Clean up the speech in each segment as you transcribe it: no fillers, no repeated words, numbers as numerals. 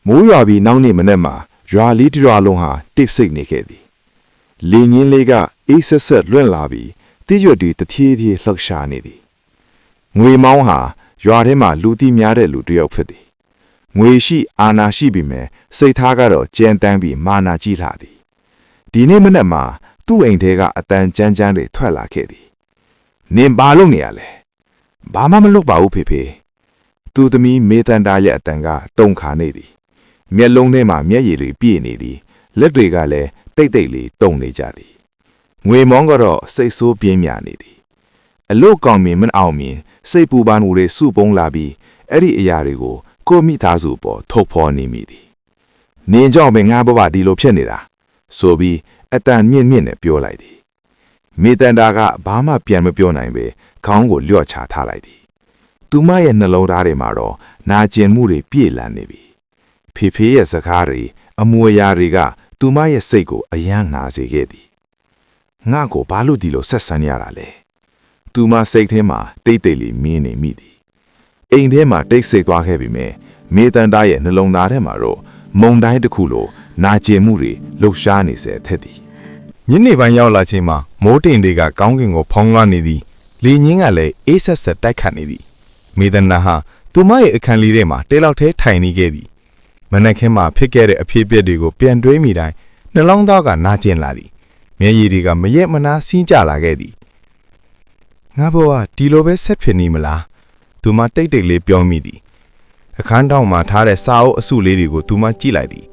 မိုးရွာပြီးနောက်နေ့မနေ့မှာရွာလေးတစ်ရွာလုံးဟာတိတ်ဆိတ်နေခဲ့သည်လင်းငင်းလေးကအေးဆက်ဆက်လွင့်လာပြီးတိရွတ်တွေတဖြည်းဖြည်းလှုပ်ရှားနေသည်ငွေမောင်းဟာရွာထဲမှာလူသိများတဲ့လူတစ်ယောက်ဖြစ်သည်ငွေရှိအာဏာရှိပြီမဲ့စိတ်ထားကတော့ကြမ်းတမ်းပြီးမာနာကြီးလာသည်ဒီနေ့မနေ့မှာသူ့အိမ်ထဲကအတန်ကြမ်းကြမ်းတွေထွက်လာခဲ့သည်နင်ဘာလုပ်နေရလဲဘာမှမလုပ်ပါဘူးဖေဖေသူသမီးမေတန်တာရဲ့အတန်ကတုန်ခါနေသည်မျက်လုံးထဲမှာမျက်ရည်တွေပြည့်နေသည်လက်တွေကလည်းတိတ်တိတ်လေးတုန်နေကြသည်ငွေမောင်းကတော့စိတ်ဆိုးပြင်းပြနေသည်အလို့ကောင်းမြင်မအောင်မြင်စိတ်ပူပန်မှုတွေစုပုံလာပြီးအဲ့ဒီအရာတွေကိုကိုမိသားစုပေါ်ထုတ်ဖော်နေမိသည်နင်ကြောင့်ပဲငါဘဝဒီလိုဖြစ်နေတာဆိုပြီးအတန်မြင့်မြင့်နဲ့ပြောလိုက်သည်မေတန်တာကဘာမှပြန်မပြောနိုင်ပဲခေါင်းကိုလျော့ချထားလိုက်သည်သူမရဲ့နှလုံးသားထဲမှာတော့နာကျင်မှုတွေပြည့်လန်းနေပြီဖေဖေရဲ့စကားတွေအမွေအရာတွေကသူမရဲ့စိတ်ကိုအယမ်းနာစေခဲ့သည်ငါ့ကိုဘာလို့ဒီလိုဆက်ဆံရတာလဲသူမစိတ်ထဲမှာတိတ်တိတ်လေးမင်းနေမိသည်အိမ်ထဲမှာတိတ်ဆိတ်သွားခဲ့ပြီမဲ့မေတန်တာရဲ့နှလုံးသားထဲမှာတော့မုန်တိုင်းတစ်ခုလိုနာကျင်မှုတွေလှုပ်ရှားနေစေထက်သည်ညနေပိုင်းရောက်လာချိန်မှာမိုးတိမ်တွေကကောင်းကင်ကိုဖောင်းလွှမ်းနေသည်လေညင်းကလည်းအေးဆက်ဆက်တိုက်ခတ်နေသည်မေတနာဟာသူမရဲ့အခန်းလေးထဲမှာတဲလောက်ထဲထိုင်နေခဲ့သည်မနက်ခင်းမှာဖြစ်ခဲ့တဲ့အဖြစ်အပျက်တွေကိုပြန်တွေးမိတိုင်းနှလုံးသားကနာကျင်လာသည်မျက်ရည်တွေကမရက်မနာစီးကျလာခဲ့သည်ငါဘဝဒီလိုပဲဆက်ဖြစ်နေမလားသူမတိတ်တိတ်လေးပြောမိသည်အခန်းတောင်မှာထားတဲ့စာအုပ်အစုလေးတွေကိုသူမကြည့်လိုက်သည်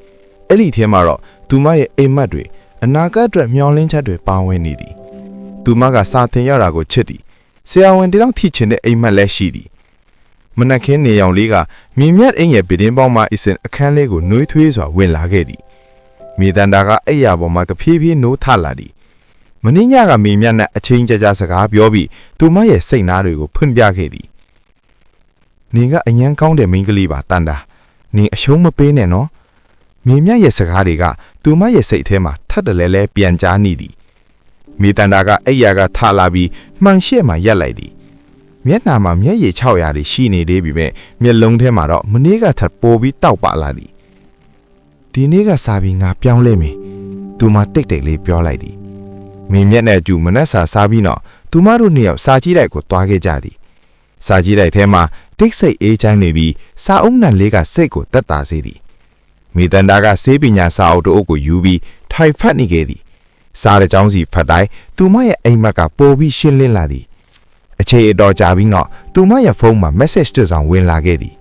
အဲ့ဒီထဲမှာတော့သူမရဲ့အိမ်မက်တွေအနာဂတ်အတွက်မျှော်လင့်ချက်တွေပါဝင်နေသည်သူမကစာသင်ရတာကိုချစ်သည်ဆရာဝန်တယောက်ထိချင်တဲ့အိမ်မက်လည်းရှိသည်မနက်ခင်းနေရောင်လေးကမြင်မြတ်အိမ်ရဲ့ပင်ပေါင်းမှအစင်အခန်းလေးကိုနှွေးထွေးစွာဝင်လာခဲ့သည်မြေတန်တာကအိယာပေါ်မှာတဖြည်းဖြည်းနိုးထလာသည်မင်းညကမေမြတ်နဲ့အချင်းကြကြစကားပြောပြီးသူမရဲ့စိတ်နာတွေကိုဖွင့်ပြခဲ့သည်နင်ကအញ្ញမ်းကောင်းတဲ့မိန်းကလေးပါတန်တာနင်အရှုံးမပေးနဲ့နော်မြေမြတ်ရဲ့စကားတွေကသူမရဲ့စိတ်ထဲမှာထပ်တလဲလဲပြန်ကြားနေသည်မြေတန်တာကအိယာကထလာပြီးမှန်ရှက်မှရက်လိုက်သည်မျက်နှာမှာမျက်ရည်600တွေရှိနေသေးပြီမဲ့မျက်လုံးထဲမှာတော့မနေ့ကထပ်ပိုပြီးတောက်ပလာသည်ဒီနေ့ကစားပြီးငါပြောင်းလဲမယ်သူမတိတ်တိတ်လေးပြောလိုက်သည်မင်းမျက်နဲ့အကျူမနှက်စာစားပြီးတော့သူမတို့နှစ်ယောက်စာကြီးတိုက်ကိုတွားခဲ့ကြသည်စာကြီးတိုက်ထဲမှာတိတ်ဆိတ်အေးချမ်းနေပြီးစာအုပ်နှံလေးကစိတ်ကိုတက်တာစေသည်မိတန်တာကဆေးပညာစာအုပ်တို့ကိုယူပြီးထိုင်ဖတ်နေခဲ့သည်စားတဲ့ကြောင်းစီဖတ်တိုင်းသူမရဲ့အိမ်မက်ကပိုပြီးရှင်းလင်းလာသည်အချိန်အတော်ကြာပြီးတော့သူမရဲ့ဖုန်းမှာ message တစ်စောင်ဝင်လာခဲ့သည်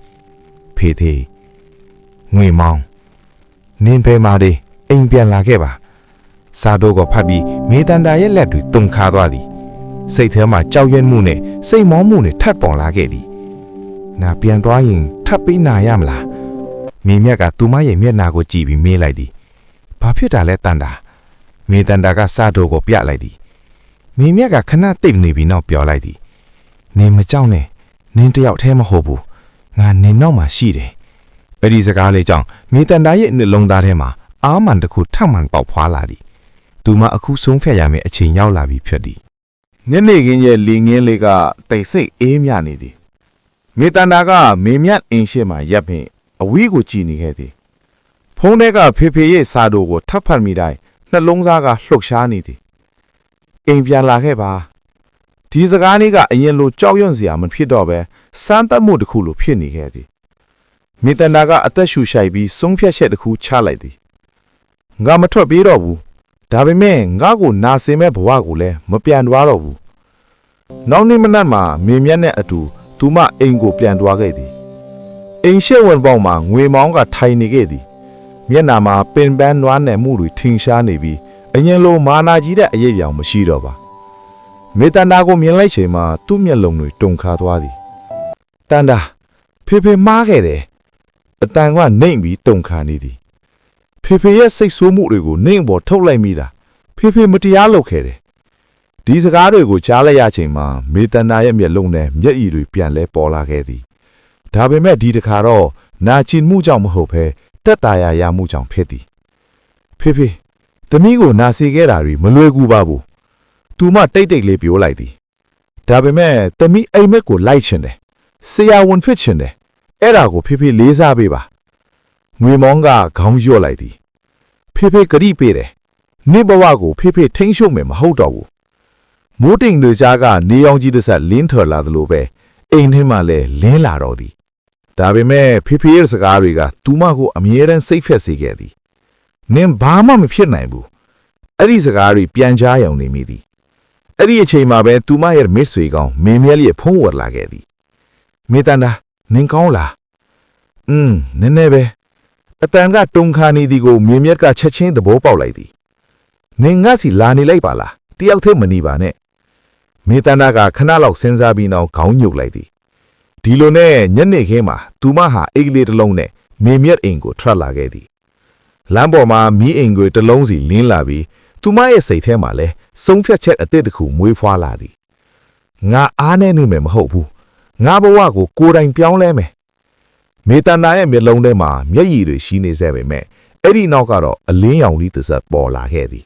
ဖေသေးငွေမောင်းနင်းဖဲမာလေးအိမ်ပြန်လာခဲ့ပါစာတို့ကိုဖတ်ပြီးမေတန်တာရဲ့လက်တွေတုန်ခါသွားသည်စိတ်ထဲမှာကြောက်ရွံ့မှုနဲ့စိတ်မောမှုနဲ့ထပ်ပေါ်လာခဲ့သည်ငါပြန်သွားရင်ထပ်ပြီးနာရမလားမိမြတ်ကသူမရဲ့မျက်နှာကိုကြည့်ပြီးမေးလိုက်သည်ဘာဖြစ်တာလဲတန်တာမေတန်တာကစာတို့ကိုပြလိုက်သည်မိမြတ်ကခဏတိတ်နေပြီးနောက်ပြောလိုက်သည်နင်မကြောက်နဲ့နင်တယောက်တည်းမဟုတ်ဘူးငါနင်နောက်မှာရှိတယ်အဲ့ဒီစကားလေးကြောင့်မေတန်တာရဲ့နှလုံးသားထဲမှာအာမန်တစ်ခုထပ်မှန်ပေါက်ဖွာလာသည်သူမအခုဆုံးဖြတ်ရမယ့်အချိန်ရောက်လာပြီဖြစ်သည်ညနေခင်းရဲ့လေငင်းလေးကတိတ်ဆိတ်အေးမြနေသည်မေတန်တာကမေမြတ်အင်းရှိမှရပ်ဖြင့်အဝီးကိုကြည်နေခဲ့သည်ဖုန်းထဲကဖေဖေရဲ့စာတို့ကိုထပ်ဖတ်မိတိုင်းနှလုံးသားကလှုပ်ရှားနေသည်အိမ်ပြန်လာခဲ့ပါဒီစကားလေးကအရင်လိုကြောက်ရွံ့စရာမဖြစ်တော့ပဲစမ်းသပ်မှုတစ်ခုလိုဖြစ်နေခဲ့သည်မေတန်တာကအသက်ရှူရှိုက်ပြီးဆုံးဖြတ်ချက်တစ်ခုချလိုက်သည်ငါမထွက်ပြေးတော့ဘူးဒါပေမဲ့ငါ့ကိုနာစင်မဲ့ဘဝကိုလည်းမပြန်သွားတော့ဘူးနောက်နေ့မနက်မှာမေမြတ်နဲ့အတူသူမအိမ်ကိုပြန်သွားခဲ့သည်အိမ်ရှိဝင်ပေါက်မှာငွေမောင်းကထိုင်နေခဲ့သည်မျက်နှာမှာပင်ပန်းနွားနယ်မှုတွေထင်ရှားနေပြီးအရင်လိုမာနာကြီးတဲ့အရေးပြောင်မရှိတော့ပါမေတန်တာကိုမြင်လိုက်ချိန်မှာသူ့မျက်လုံးတွေတုန်ခါသွားသည်တန်တာဖေဖေမားခဲ့တယ်အတန်ကနှိမ့်ပြီးတုန်ခါနေသည်ဖေဖေရဲ့စိတ်ဆိုးမှုတွေကိုနှိမ့်ပေါ်ထုတ်လိုက်မိတာဖေဖေမတရားလုပ်ခဲ့တယ်ဒီစကားတွေကိုကြားလိုက်ရချိန်မှာမေတန်တာရဲ့မျက်လုံးနဲ့မျက်ရည်တွေပြန်လဲပေါ်လာခဲ့သည်ဒါပေမဲ့ဒီတစ်ခါတော့နာကျင်မှုကြောင့်မဟုတ်ဘဲတက်တာရရမှုကြောင့်ဖြစ်သည်ဖေဖေသမီးကိုနာစေခဲ့တာတွေမလွယ်ကူပါဘူးသူမတိတ်တိတ်လေးပြောလိုက်သည်ဒါပေမဲ့သမီးအိမ်မက်ကိုလိုက်ချင်တယ်ဆရာဝန်ဖြစ်ချင်တယ်အဲ့ဒါကိုဖေဖေလေးစားပေးပါ ငွေမောင်းကခေါင်းလျော့လိုက်သည်ဖေဖေဂရိပေးတယ်နင့်ဘဝကိုဖေဖေထိန်းရှုံမယ်မဟုတ်တော့ဘူးမိုးတိမ်တွေကြားကနေအောင်ကြီးတစ်ဆက်လင်းထွက်လာသလိုပဲအိမ်ထဲမှာလည်းလင်းလာတော့သည်ဒါပေမဲ့ဖေဖေရဲ့စကားတွေကသူမကိုအမြဲတမ်းစိတ်ဖက်စေခဲ့သည်နင်ဘာမှမဖြစ်နိုင်ဘူးအဲ့ဒီစကားတွေပြန်ကြားရုံနေမိသည်အဲ့ဒီအချိန်မှာပဲသူမရဲ့မိတ်ဆွေကောင်မင်းမြက်ရဲ့ဖုံးဝတ်လာခဲ့သည်မေတ္တာနင်ကောင်းလားနည်းနည်းပဲအတန်ကတုံခါနေသည်ကိုမင်းမြက်ကချက်ချင်းသဘောပေါက်လိုက်သည်နင်ငါစီလာနေလိုက်ပါလားတယောက်တည်းမနေပါနဲ့မေတ္တာကခဏလောက်စဉ်းစားပြီးနောက်ခေါင်းညုတ်လိုက်သည်ဒီလိုနဲ့ညနေခင်းမှာသူမဟာအိတ်ကလေးတစ်လုံးနဲ့မင်းမြက်အိမ်ကိုထွက်လာခဲ့သည်လမ်းပေါ်မှာမီးအိမ်တွေတစ်လုံးစီလင်းလာပြီးသူမရဲ့စိတ်ထဲမှာလည်းဆုံးဖြတ်ချက်အသစ်တစ်ခုမွေးဖွားလာသည်ငါအားနဲ့နေမယ်မဟုတ်ဘူးငါဘဝကိုကိုယ်တိုင်ပြောင်းလဲမယ်မေတ္တာရဲ့မျက်လုံးထဲမှာမျက်ရည်တွေရှိနေစေပေမဲ့အဲ့ဒီနောက်ကတော့အလင်းရောင်လေးတစ်စက်ပေါ်လာခဲ့သည်